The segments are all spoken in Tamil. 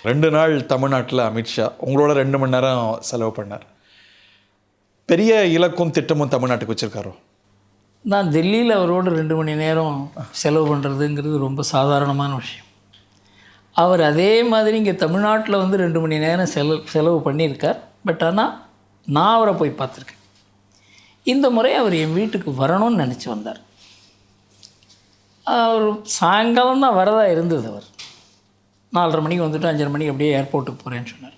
2 நாள் தமிழ்நாட்டில் அமித்ஷா உங்களோட 2 மணி நேரம் செலவு பண்ணார். பெரிய இலக்கும் திட்டமும் தமிழ்நாட்டுக்கு வச்சுருக்காரோ? நான் டெல்லியில் அவரோடு 2 மணி நேரம் செலவு பண்ணுறதுங்கிறது ரொம்ப சாதாரணமான விஷயம். அவர் அதே மாதிரி இங்கே தமிழ்நாட்டில் வந்து 2 மணி நேரம் செலவு பண்ணியிருக்கார். பட் ஆனால் நான் அவரை போய் பார்த்துருக்கேன். இந்த முறை அவர் என் வீட்டுக்கு வரணும்னு நினச்சி வந்தார். அவர் சாயங்காலம் தான் வரதா இருந்தது. அவர் 4:30 மணிக்கு வந்துட்டு 5:30 மணிக்கு அப்படியே ஏர்போர்ட்டுக்கு போகிறேன்னு சொன்னார்.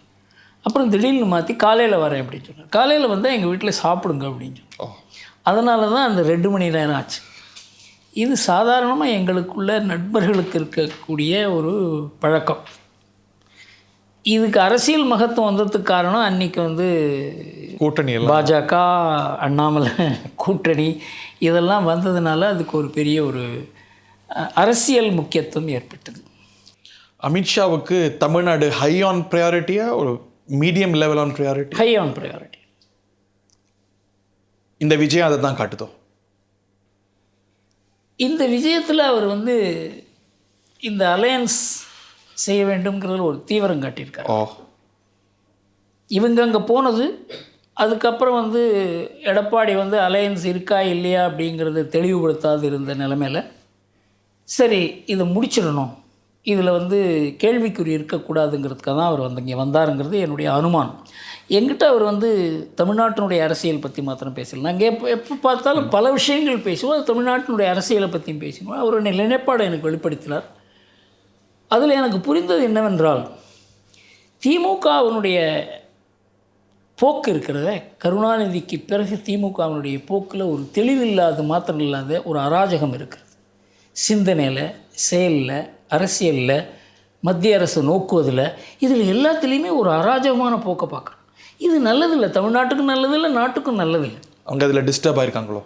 அப்புறம் திடீர்னு மாற்றி காலையில் வரேன் அப்படின்னு சொன்னார். காலையில் வந்தால் எங்கள் வீட்டில் சாப்பிடுங்க அப்படின்னு சொன்னார். அதனால தான் அந்த 2 மணி நேரம் ஆச்சு. இது சாதாரணமாக எங்களுக்குள்ள நண்பர்களுக்கு இருக்கக்கூடிய ஒரு பழக்கம். இதுக்கு அரசியல் மகத்துவம் வந்ததுக்கு காரணம் அன்றைக்கி வந்து கூட்டணி பாஜக அண்ணாமலை கூட்டணி இதெல்லாம் வந்ததுனால அதுக்கு ஒரு பெரிய ஒரு அரசியல் முக்கியத்துவம் ஏற்பட்டது. அமித்ஷாவுக்கு தமிழ்நாடு ஹை ஆன் ப்ரையாரிட்டியா ஒரு medium level on priority? High on priority. இந்த விஜயம் அதை தான் காட்டுதோ? இந்த விஜயத்தில் அவர் வந்து இந்த அலையன்ஸ் செய்ய வேண்டும்ங்கிறதுல ஒரு தீவிரம் காட்டியிருக்கார். இவங்க அங்கே போனது அதுக்கப்புறம் வந்து எடப்பாடி வந்து அலையன்ஸ் இருக்கா இல்லையா அப்படிங்கிறத தெளிவுபடுத்தாது இருந்த நிலைமையில் சரி இதை முடிச்சிடணும், இதில் வந்து கேள்விக்குறி இருக்கக்கூடாதுங்கிறதுக்காக தான் அவர் வந்து இங்கே வந்தாருங்கிறது என்னுடைய அனுமானம். எங்கிட்ட அவர் வந்து தமிழ்நாட்டினுடைய அரசியல் பற்றி மாத்திரம் பேசலை. நாங்கள் எப்போ பார்த்தாலும் பல விஷயங்கள் பேசுவோம். அது தமிழ்நாட்டினுடைய அரசியலை பற்றியும் பேசினோம். அவருடைய நிலைப்பாடை எனக்கு வெளிப்படுத்தினார். அதில் எனக்கு புரிந்தது என்னவென்றால் திமுகவினுடைய போக்கு இருக்கிறத, கருணாநிதிக்கு பிறகு திமுகவினுடைய போக்கில் ஒரு தெளிவில்லாத மாத்திரம் இல்லாத ஒரு அராஜகம் இருக்கிறது. சிந்தனையில், செயலில், அரசியலில், மத்திய அரசு நோக்குவதில், இதில் எல்லாத்துலேயுமே ஒரு அராஜகமான போக்கை பார்க்குறோம். இது நல்லதில்லை, தமிழ்நாட்டுக்கும் நல்லதில்லை, நாட்டுக்கும் நல்லதில்லை. அவங்க அதில் டிஸ்டர்ப் ஆகிருக்காங்களோ?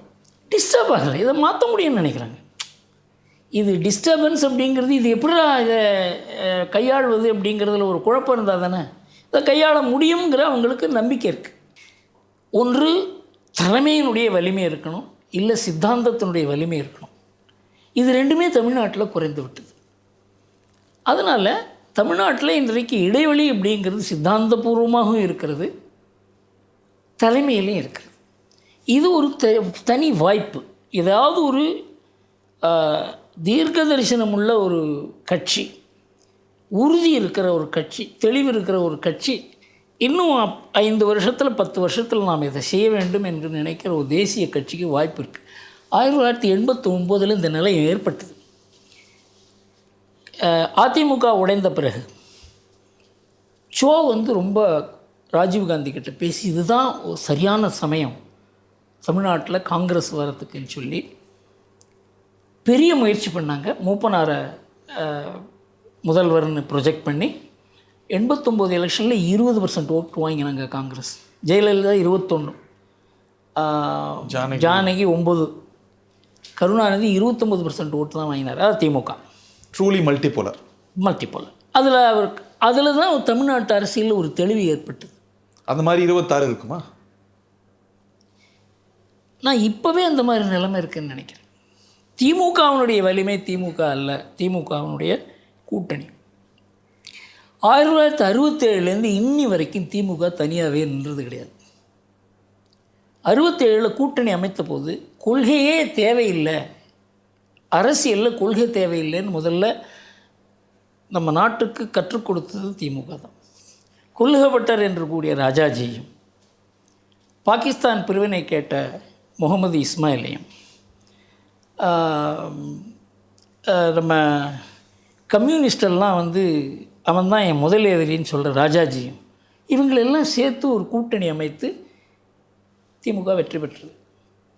டிஸ்டர்ப் ஆகலை, இதை மாற்ற முடியும்னு நினைக்கிறாங்க. இது டிஸ்டர்பன்ஸ் அப்படிங்கிறது இது எப்படிடா இதை கையாள்வது அப்படிங்கிறதுல ஒரு குழப்பம் இருந்தால் தானே இதை கையாள முடியுங்கிற அவங்களுக்கு நம்பிக்கை இருக்குது. ஒன்று தலைமையினுடைய வலிமை இருக்கணும், இல்லை சித்தாந்தத்தினுடைய வலிமை இருக்கணும். இது ரெண்டுமே தமிழ்நாட்டில் குறைந்து விட்டது. அதனால் தமிழ்நாட்டில் இன்றைக்கு இடைவெளி அப்படிங்கிறது சித்தாந்தபூர்வமாகவும் இருக்கிறது, தலைமையிலையும் இருக்கிறது. இது ஒரு தனி வாய்ப்பு. ஏதாவது ஒரு தீர்க்க தரிசனம் உள்ள ஒரு கட்சி, உறுதி இருக்கிற ஒரு கட்சி, தெளிவு இருக்கிற ஒரு கட்சி இன்னும் 5 வருஷத்தில் 10 வருஷத்தில் நாம் இதை செய்ய வேண்டும் என்று நினைக்கிற ஒரு தேசிய கட்சிக்கு வாய்ப்பு இருக்குது. 1989 இந்த நிலை ஏற்பட்டது. அதிமுக உடைந்த பிறகு சோ வந்து ரொம்ப ராஜீவ்காந்தி கிட்ட பேசி இதுதான் சரியான சமயம் தமிழ்நாட்டில் காங்கிரஸ் வரத்துக்குன்னு சொல்லி பெரிய முயற்சி பண்ணாங்க. மூப்பனாரை முதல்வர்னு ப்ரொஜெக்ட் பண்ணி 89 எலெக்ஷனில் 20% ஓட்டு வாங்கினாங்க காங்கிரஸ். ஜெயலலிதா 21, ஜானகி 9, கருணாநிதி 29% ஓட்டு தான் வாங்கினார். அது திமுக. ட்ரூலி மல்டிபோலர். அதில் தான் தமிழ்நாட்டு அரசியலில் ஒரு தெளிவு ஏற்பட்டது. அந்த மாதிரி 26 இருக்குமா? நான் இப்போவே அந்த மாதிரி நிலைமை இருக்குதுன்னு நினைக்கிறேன். திமுகவினுடைய வலிமை திமுக அல்ல, திமுகவினுடைய கூட்டணி. 1967 இன்னி வரைக்கும் திமுக தனியாகவே நின்றது கிடையாது. 67 கூட்டணி அமைத்த போது கொள்கையே தேவையில்லை, அரசியலில் கொள்கை தேவையில்லைன்னு முதல்ல நம்ம நாட்டுக்கு கற்றுக் கொடுத்தது திமுக தான். கொள்கைப்பட்டர் என்று கூடிய ராஜாஜியும், பாகிஸ்தான் பிரிவினை கேட்ட முகமது இஸ்மாயிலையும், நம்ம கம்யூனிஸ்டெல்லாம் வந்து அவன் தான் என் முதல் எதிரின்னு சொல்கிற ராஜாஜியும், இவங்களெல்லாம் சேர்த்து ஒரு கூட்டணி அமைத்து திமுக வெற்றி பெற்றது.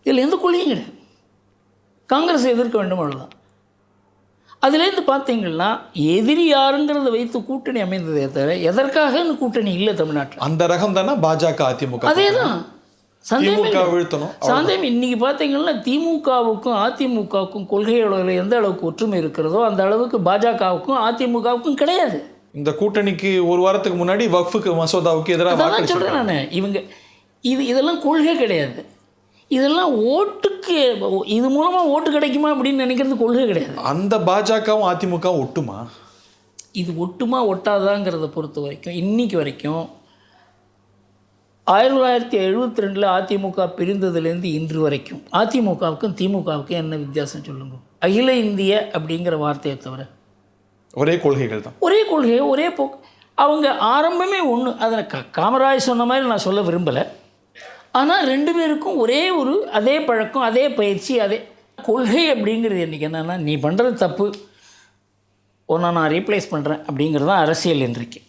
இதில் எந்த கொள்கையும் கிடையாது. காங்கிரஸை எதிர்க்க வேண்டும் அவ்வளோதான். அதுலேருந்து பார்த்தீங்கன்னா எதிரி யாருங்கிறத வைத்து கூட்டணி அமைந்ததே தவிர எதற்காக இந்த கூட்டணி இல்லை தமிழ்நாட்டில். அந்த ரகம் தானே பாஜக அதிமுக. அதே தான் சந்தேகம். இன்றைக்கி பார்த்தீங்கன்னா திமுகவுக்கும் அதிமுகவுக்கும் கொள்கை அளவில் எந்த அளவுக்கு ஒற்றுமை இருக்கிறதோ அந்த அளவுக்கு பாஜகவுக்கும் அதிமுகவுக்கும் கிடையாது. இந்த கூட்டணிக்கு ஒரு வாரத்துக்கு முன்னாடி வக்ஃபுக்கு மசோதாவுக்கு எதிராக சொல்கிறேன் நான். இதெல்லாம் கொள்கை கிடையாது, இதெல்லாம் ஓட்டுக்கு, இது மூலமாக ஓட்டு கிடைக்குமா அப்படின்னு நினைக்கிறது கொள்கை கிடையாது. அந்த பாஜகவும் அதிமுகவும் ஒட்டுமா? இது ஒட்டுமா ஒட்டாதாங்கிறத பொறுத்த வரைக்கும் இன்றைக்கி வரைக்கும் 1972 அதிமுக பிரிந்ததுலேருந்து இன்று வரைக்கும் அதிமுகவுக்கும் திமுகவுக்கும் என்ன வித்தியாசம் சொல்லுங்க? அகில இந்திய அப்படிங்கிற வார்த்தையை தவிர ஒரே கொள்கைகள் தான். ஒரே கொள்கை, ஒரே போக்கு. அவங்க ஆரம்பமே ஒன்று. அதை காமராஜ் சொன்ன மாதிரி நான் சொல்ல விரும்பலை. ஆனால் ரெண்டு பேருக்கும் ஒரே ஒரு அதே பழக்கம், அதே பயிற்சி, அதே கொள்கை. அப்படிங்கிறது இன்றைக்கி என்னென்னா, நீ பண்ணுறது தப்பு, ஒன்றா நான் ரீப்ளேஸ் பண்ணுறேன் அப்படிங்கிறது தான் அரசியல் இன்றைக்கு.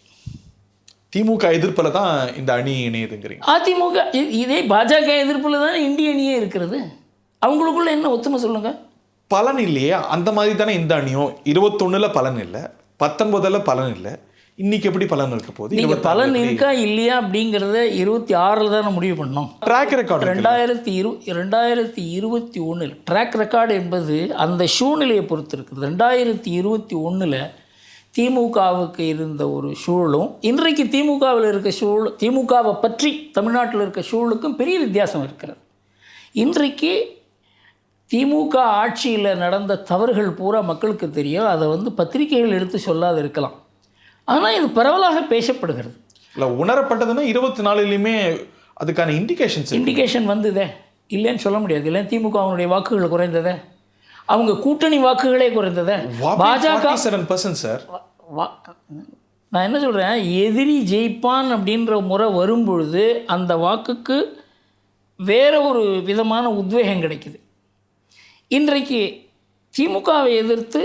திமுக எதிர்ப்பில் தான் இந்த அணி இணையுதுங்கிறீங்க. அதிமுக இதே பாஜக எதிர்ப்பில் தான் இந்திய அணியே இருக்கிறது. அவங்களுக்குள்ள என்ன ஒத்துமை சொல்லுங்கள்? பலன் இல்லையே. அந்த மாதிரி தானே இந்த அணியும் 21 பலன் இல்லை, 19 பலன் இல்லை. இன்னைக்கு எப்படி பலன் இருக்க போகுது? நீங்கள் பலன் இருக்கா இல்லையா அப்படிங்கிறத 26 தானே முடிவு பண்ணோம். ட்ராக் ரெக்கார்டு 2021 ட்ராக் ரெக்கார்டு என்பது அந்த சூழ்நிலையை பொறுத்து இருக்குது. 2021 திமுகவுக்கு இருந்த ஒரு சூழலும் இன்றைக்கு திமுகவில் இருக்க சூழல், திமுகவை பற்றி தமிழ்நாட்டில் இருக்க சூழலுக்கும் பெரிய வித்தியாசம் இருக்கிறது. இன்றைக்கு திமுக ஆட்சியில் நடந்த தவறுகள் பூரா மக்களுக்கு தெரியும். அதை பத்திரிகைகள் எடுத்து சொல்லாது இருக்கலாம். ஆனால் இது பரவலாக பேசப்படுகிறது. இல்லை, உணரப்பட்டதுன்னா 24லையுமே அதுக்கான இண்டிகேஷன் வந்ததே, இல்லைன்னு சொல்ல முடியாது. இல்லை, திமுகவினுடைய வாக்குகள் குறைந்ததே, அவங்க கூட்டணி வாக்குகளே குறைந்ததே. பாஜக 7% சார். நான் என்ன சொல்கிறேன், எதிரி ஜெயிப்பான் அப்படின்ற முறை வரும்பொழுது அந்த வாக்குக்கு வேற ஒரு விதமான உத்வேகம் கிடைக்குது. இன்றைக்கு திமுகவை எதிர்த்து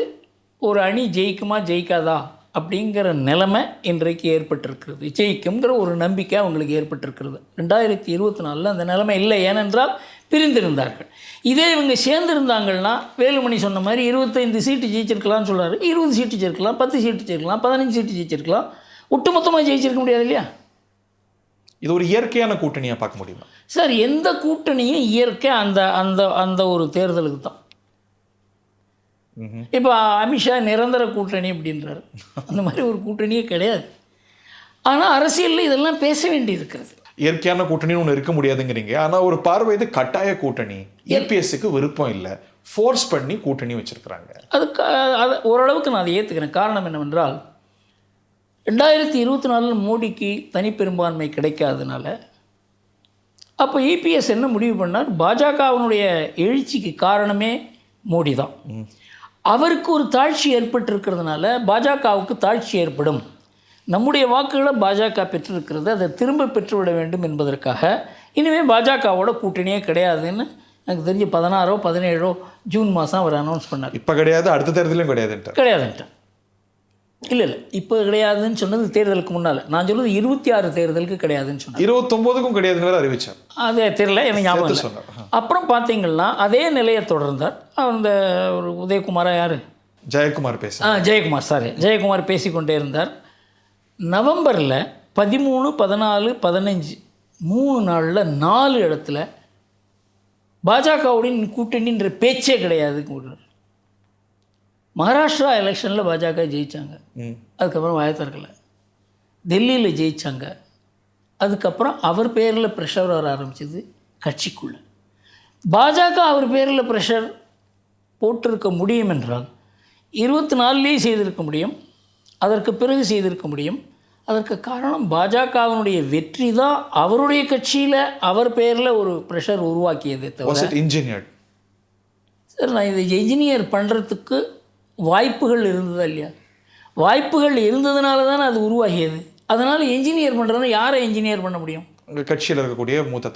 ஒரு அணி ஜெயிக்குமா ஜெயிக்காதா அப்படிங்கிற நிலைமை இன்றைக்கு ஏற்பட்டிருக்கிறது. ஜெயிக்குங்கிற ஒரு நம்பிக்கை அவங்களுக்கு ஏற்பட்டிருக்கிறது. 2024 அந்த நிலைமை இல்லை. ஏனென்றால் பிரிந்திருந்தார்கள். இதே இவங்க சேர்ந்துருந்தாங்கன்னா வேலுமணி சொன்ன மாதிரி 25 சீட்டு ஜெயிச்சிருக்கலாம்னு சொல்கிறாரு. 20 சீட்டு ஜெயிச்சிருக்கலாம், 10 சீட்டு ஜெயிச்சிருக்கலாம், 15 சீட்டு ஜெயிச்சிருக்கலாம். ஒட்டுமொத்தமாக ஜெயிச்சிருக்க முடியாது இல்லையா? இது ஒரு இயற்கையான கூட்டணியாக பார்க்க முடியுமா சார்? எந்த கூட்டணியும் இயற்கை அந்த அந்த அந்த ஒரு தேர்தலுக்கு தான். இப்போ அமித்ஷா நிரந்தர கூட்டணி அப்படின்றாரு. அந்த மாதிரி ஒரு கூட்டணியே கிடையாது. ஆனால் அரசியலில் இதெல்லாம் பேச வேண்டி இருக்கிறது. இயற்கையான கூட்டணின்னு ஒன்று இருக்க முடியாதுங்கிறீங்க. ஆனால் ஒரு பார்வை இது கட்டாய கூட்டணி. EPSக்கு விருப்பம் இல்லை, ஃபோர்ஸ் பண்ணி கூட்டணி வச்சுருக்கிறாங்க. அது ஓரளவுக்கு நான் அதை ஏற்றுக்கிறேன். காரணம் என்னவென்றால் 2024 மோடிக்கு தனிப்பெரும்பான்மை கிடைக்காதனால அப்போ EPS என்ன முடிவு பண்ணார்? பாஜகவினுடைய எழுச்சிக்கு காரணமே மோடி தான். அவருக்கு ஒரு தாழ்ச்சி ஏற்பட்டிருக்கிறதுனால பாஜகவுக்கு தாழ்ச்சி ஏற்படும், நம்முடைய வாக்குகளை பாஜக பெற்றிருக்கிறது, அதை திரும்ப பெற்றுவிட வேண்டும் என்பதற்காக இனிமேல் பாஜகவோட கூட்டணியே கிடையாதுன்னு எனக்கு தெரிஞ்சு 16 17 ஜூன் மாதம் அவர் அனௌன்ஸ் பண்ணார். இப்போ கிடையாது, அடுத்த தேர்தலும் கிடையாதுன்ட்டு. இல்லை இப்போ கிடையாதுன்னு சொன்னது தேர்தலுக்கு முன்னால். நான் சொல்லுவது 26 தேர்தலுக்கு கிடையாதுன்னு சொன்னேன். 29க்கும் கிடையாதுன்னு அறிவிச்சார். அதே தெரியல, எனக்கு ஞாபகம் இல்லை. அப்புறம் பார்த்தீங்கன்னா அதே நிலையை தொடர்ந்தார். அந்த ஒரு உதயகுமாரா யார், ஜெயக்குமார் ஜெயக்குமார் பேசிக்கொண்டே இருந்தார். நவம்பரில் 13, 14, 15 3 நாளில் 4 இடத்துல பாஜகவுடன் கூட்டணின்ற பேச்சே கிடையாது. மகாராஷ்டிரா எலெக்ஷனில் பாஜக ஜெயித்தாங்க, அதுக்கப்புறம் வாயத்திறக்கலை. டெல்லியில் ஜெயித்தாங்க, அதுக்கப்புறம் அவர் பேரில் ப்ரெஷர் வர ஆரம்பிச்சது கட்சிக்குள்ளே. பாஜக அவர் பேரில் ப்ரெஷர் போட்டிருக்க முடியும் என்றால் 24லேயே செய்திருக்க முடியும், அதற்கு பிறகு செய்திருக்க முடியும். அதற்கு காரணம் பாஜகவினுடைய வெற்றி தான் அவருடைய கட்சியில் அவர் பேரில் ஒரு ப்ரெஷர் உருவாக்கியதே தவிர. சார், நான் இதை என்ஜினியர் பண்ணுறதுக்கு வாய்ப்புகள் இருந்ததா இல்லையா? வாய்ப்புகள் இருந்ததுனால தானே அது உருவாகியது. அதனால் என்ஜினியர் பண்ணுறதுனா யாரை என்ஜினியர் பண்ண முடியும்? உங்கள் கட்சியில் இருக்கக்கூடிய மூத்த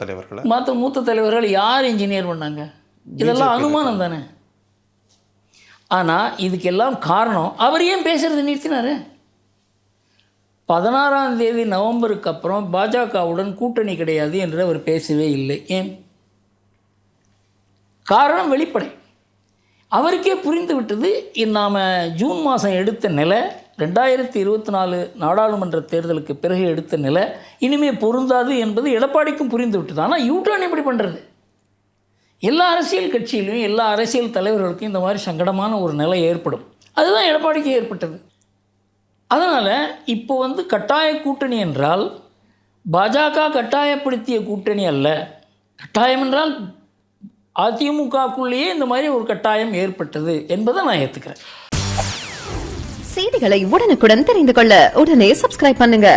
தலைவர்கள் யார் என்ஜினியர் பண்ணாங்க? இதெல்லாம் அனுமானம் தானே. ஆனால் இதுக்கெல்லாம் காரணம் அவர் ஏன் பேசுகிறது நிறுத்தினார்? 16ஆம் தேதி நவம்பருக்கு அப்புறம் பாஜகவுடன் கூட்டணி கிடையாது என்று அவர் பேசவே இல்லை. ஏன்? காரணம் வெளிப்படை. அவருக்கே புரிந்து விட்டது, நாம் ஜூன் மாதம் எடுத்த நிலை, 2024 நாடாளுமன்ற தேர்தலுக்கு பிறகு எடுத்த நிலை இனிமேல் பொருந்தாது என்பது எடப்பாடிக்கும் புரிந்து விட்டது. ஆனால் யூட்டர்ன் எப்படி பண்ணுறது? எல்லா அரசியல் கட்சியிலையும் எல்லா அரசியல் தலைவர்களுக்கும் இந்த மாதிரி சங்கடமான ஒரு நிலை ஏற்படும். அதுதான் எடப்பாடிக்கு ஏற்பட்டது. அதனால் இப்போ கட்டாய கூட்டணி என்றால் பாஜக கட்டாயப்படுத்திய கூட்டணி அல்ல. கட்டாயம் என்றால் அதிமுகக்குள்ளேயே இந்த மாதிரி ஒரு கட்டாயம் ஏற்பட்டது என்பதை நான் ஏற்றுக்கிறேன். செய்திகளை உடனுக்குடன் தெரிந்து கொள்ள உடனே சப்ஸ்கிரைப் பண்ணுங்க.